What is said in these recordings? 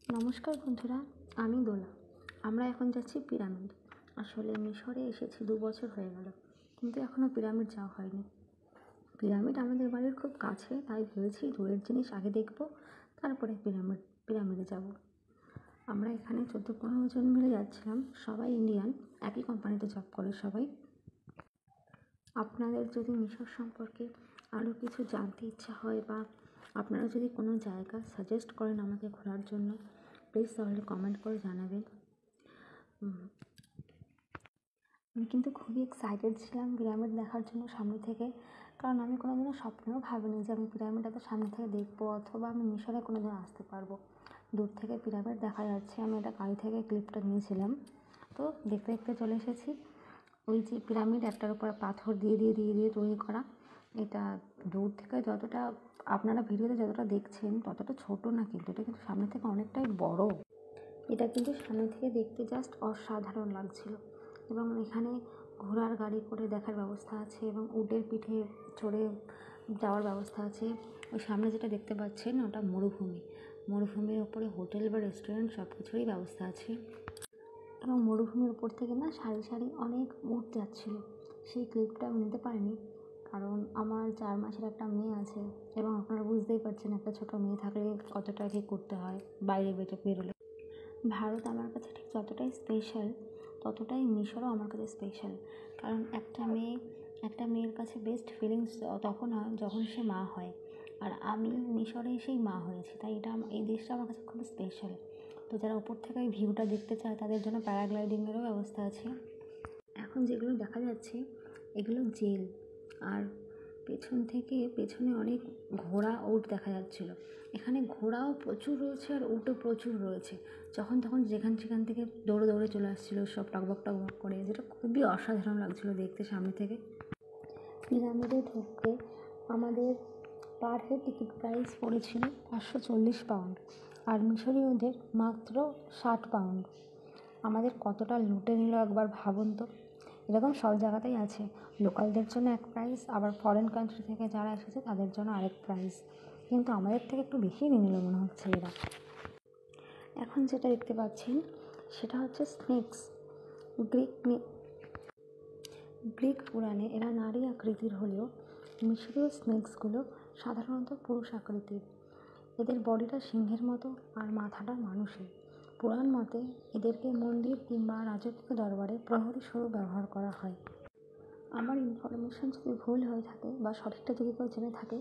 নমস্কার বন্ধুরা, আমি দোলা। আমরা এখন যাচ্ছি পিরামিড। আসলে মিশরে এসেছি 2 বছর হয়ে গেল, কিন্তু এখনও পিরামিড যাওয়া হয়নি। পিরামিড আমাদের বাড়ির খুব কাছে, তাই ভেবেছি দূরের জিনিস আগে দেখব, তারপরে পিরামিডে যাব। আমরা এখানে 14-15 জন মিলে যাচ্ছিলাম, সবাই ইন্ডিয়ান, একই কোম্পানিতে জব করে সবাই। আপনাদের যদি মিশর সম্পর্কে আরও কিছু জানতে ইচ্ছা হয় বা আপনারা যদি কোনো জায়গা সাজেস্ট করেন আমাকে ঘোরার জন্য, প্লিজ তাহলে কমেন্ট করে জানাবেন। আমি কিন্তু খুবই এক্সাইটেড ছিলাম পিরামিড দেখার জন্য সামনে থেকে, কারণ আমি কোনোদিনও স্বপ্নেও ভাবিনি যে আমি পিরামিড এত সামনে থেকে দেখবো, অথবা আমি মিশরে কোনোদিন আসতে পারবো। দূর থেকে পিরামিড দেখা যাচ্ছে, আমি এটা গাড়ি থেকে ক্লিপটা নিয়েছিলাম। তো দেখতে দেখতে চলে এসেছি। ওই যে পিরামিড একটার উপরে পাথর দিয়ে তৈরি করা, এটা দূর থেকে যতটা আপনারা ভিডিওতে যতটা দেখছেন ততটা ছোট না, কিন্তু এটা কিন্তু সামনে থেকে অনেকটাই বড়। এটা কিন্তু সামনে থেকে দেখতে জাস্ট অসাধারণ লাগছিল। এবং এখানে ঘোড়ার গাড়ি করে দেখার ব্যবস্থা আছে এবং উটের পিঠে চড়ে যাওয়ার ব্যবস্থা আছে। ওই সামনে যেটা দেখতে পাচ্ছেন ওটা মরুভূমির ওপরে হোটেল বা রেস্টুরেন্ট সব কিছুরই ব্যবস্থা আছে। এবং মরুভূমির উপর থেকে না সারি সারি অনেক উট যাচ্ছিলো। সেই ক্লিপটা আমি নিতে পারিনি, কারণ আমার 4 মাসের একটা মেয়ে আছে, এবং আপনারা বুঝতেই পারছেন একটা ছোটো মেয়ে থাকলে কতটা কী করতে হয় বাইরে বেরোলে। ভারত আমার কাছে ঠিক যতটাই স্পেশাল, ততটাই মিশরও আমার কাছে স্পেশাল। কারণ একটা মেয়ের কাছে বেস্ট ফিলিংস তখন হয় যখন সে মা হয়, আর আমি মিশরে সেই মা হয়েছি, তাই এই দেশটা আমার কাছে খুব স্পেশাল। তো যারা উপর থেকে এই ভিউটা দেখতে চায় তাদের জন্য প্যারাগ্লাইডিংয়েরও ব্যবস্থা আছে। এখন যেগুলো দেখা যাচ্ছে এগুলো জেল, আর পেছনে অনেক ঘোড়া উট দেখা যাচ্ছিল। এখানে ঘোড়াও প্রচুর রয়েছে আর উটও প্রচুর রয়েছে। যখন তখন সেখান থেকে দৌড়ে চলে আসছিলো সব টকবক করে, যেটা খুবই অসাধারণ লাগছিলো দেখতে সামনে থেকে। পিরামিডে ঢুকতে আমাদের পার হেড টিকিট প্রাইস পড়েছিল 540 পাউন্ড, আর মিশরীয়দের মাত্র 60 পাউন্ড। আমাদের কতটা লুটে নিল একবার ভাবুন তো। এরকম সব জায়গাতেই আছে, লোকালদের জন্য এক প্রাইস, আবার ফরেন কান্ট্রি থেকে যারা এসেছে তাদের জন্য আরেক প্রাইস, কিন্তু আমাদের থেকে একটু বেশিই নিয়ে নিল মনে হচ্ছে এরা। এখন যেটা দেখতে পাচ্ছেন সেটা হচ্ছে স্নেকস। গ্রিক পুরাণে এরা নারী আকৃতির হলেও মিশরীয় স্নেকসগুলো সাধারণত পুরুষ আকৃতির। এদের বডিটা সিংহের মতো আর মাথাটা মানুষের। পুরাণ মতে এদেরকে মন্দির কিংবা রাজকীয় দরবারে প্রহরী স্বরূপ ব্যবহার করা হয়। আমার ইনফরমেশন যদি ভুল হয়ে থাকে বা সঠিকটা যদি কেউ জেনে থাকে,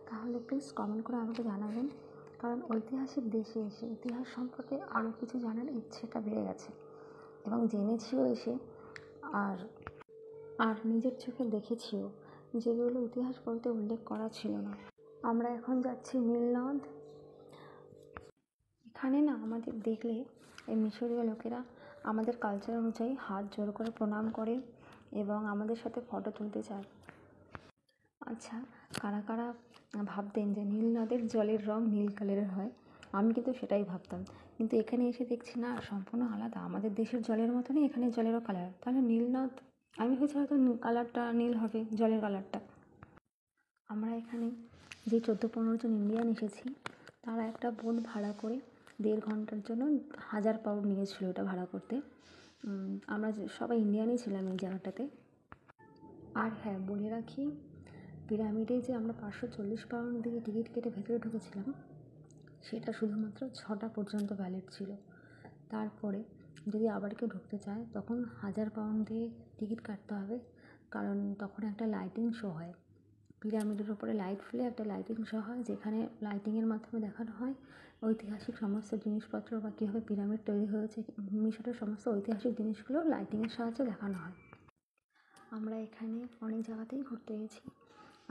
তাহলে প্লিজ কমেন্ট করে আমাকে জানাবেন, কারণ ঐতিহাসিক দেশে এসে ইতিহাস সম্পর্কে আরও কিছু জানার ইচ্ছেটা বেড়ে গেছে, এবং জেনেছিও এসে, আর নিজের চোখে দেখেছিও, যেগুলো ইতিহাস বইতে উল্লেখ করা ছিল না। আমরা এখন যাচ্ছি নীল নদ। এখানে না আমাদের দেখলে এই মিশরীয় লোকেরা আমাদের কালচার অনুযায়ী হাত জোড় করে প্রণাম করে এবং আমাদের সাথে ফটো তুলতে চায়। আচ্ছা, কারা কারা ভাবতেন যে নীল নদের জলের রং নীল কালারের হয়? আমি কিন্তু সেটাই ভাবতাম, কিন্তু এখানে এসে দেখছি না, সম্পূর্ণ আলাদা। আমাদের দেশের জলের মতনই এখানে জলেরও কালার। তাহলে নীল নদ, আমি ভেবেছি হয়তো কালারটা নীল হবে, জলের কালারটা। আমরা এখানে যে 14-15 জন ইন্ডিয়ান এসেছি, তারা একটা বোট ভাড়া করে 1.5 ঘন্টার জন্য 1000 পাউন্ড নিয়েছিল এটা ভাড়া করতে। আমরা সবাই ইন্ডিয়ানই ছিলাম এই জায়গাটাতে। আর হ্যাঁ, বলে রাখি, পিরামিডে যে আমরা 540 পাউন্ড দিয়ে টিকিট কেটে ভেতরে ঢুকেছিলাম, সেটা শুধুমাত্র 6টা পর্যন্ত ভ্যালিড ছিল। তারপরে যদি আবার কেউ ঢুকতে চায় তখন 1000 পাউন্ড দিয়ে টিকিট কাটতে হবে, কারণ তখন একটা লাইটিং শো হয়। পিরামিডের ওপরে লাইট ফেলে একটা লাইটিং শো হয়, যেখানে লাইটিংয়ের মাধ্যমে দেখানো হয় ঐতিহাসিক সমস্ত জিনিসপত্র বা কীভাবে পিরামিড তৈরি হয়েছে, মিশরের সমস্ত ঐতিহাসিক জিনিসগুলো লাইটিংয়ের সাহায্যে দেখানো হয়। আমরা এখানে অনেক জায়গাতেই ঘুরতে গেছি,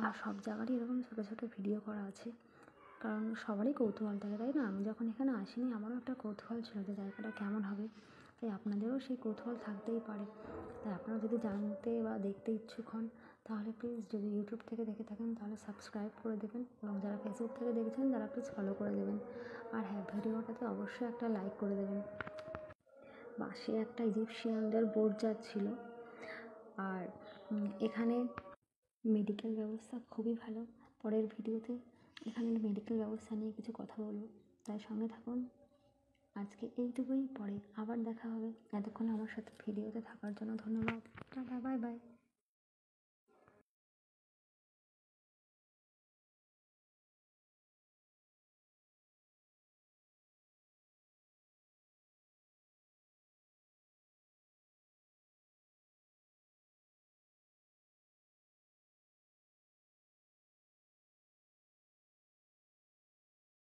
আর সব জায়গারই এরকম ছোটো ছোটো ভিডিও করা আছে, কারণ সবারই কৌতূহল থাকে, তাই না? আমি যখন এখানে আসিনি আমারও একটা কৌতূহল ছিল যে জায়গাটা কেমন হবে, তাই আপনাদেরও সেই কৌতূহল থাকতেই পারে। তাই আপনারা যদি জানতে বা দেখতে ইচ্ছুক হন, তাহলে প্লিজ, যদি ইউটিউব থেকে দেখে থাকেন তাহলে সাবস্ক্রাইব করে দেবেন, এবং যারা ফেসবুক থেকে দেখছেন তারা প্লিজ ফলো করে দেবেন। আর হ্যাঁ, ভিডিওটাতে অবশ্যই একটা লাইক করে দেবেন। পাশে একটা ইজিপশিয়ানদের বোট যাচ্ছিল। আর এখানে মেডিকেল ব্যবস্থা খুবই ভালো। পরের ভিডিওতে এখানের মেডিকেল ব্যবস্থা নিয়ে কিছু কথা বলবো, তাই সঙ্গে থাকুন। আজকে এইটুকুই, পরে আবার দেখা হবে। এতক্ষণ আমার সাথে ভিডিওতে থাকার জন্য ধন্যবাদ। Tata, bye bye.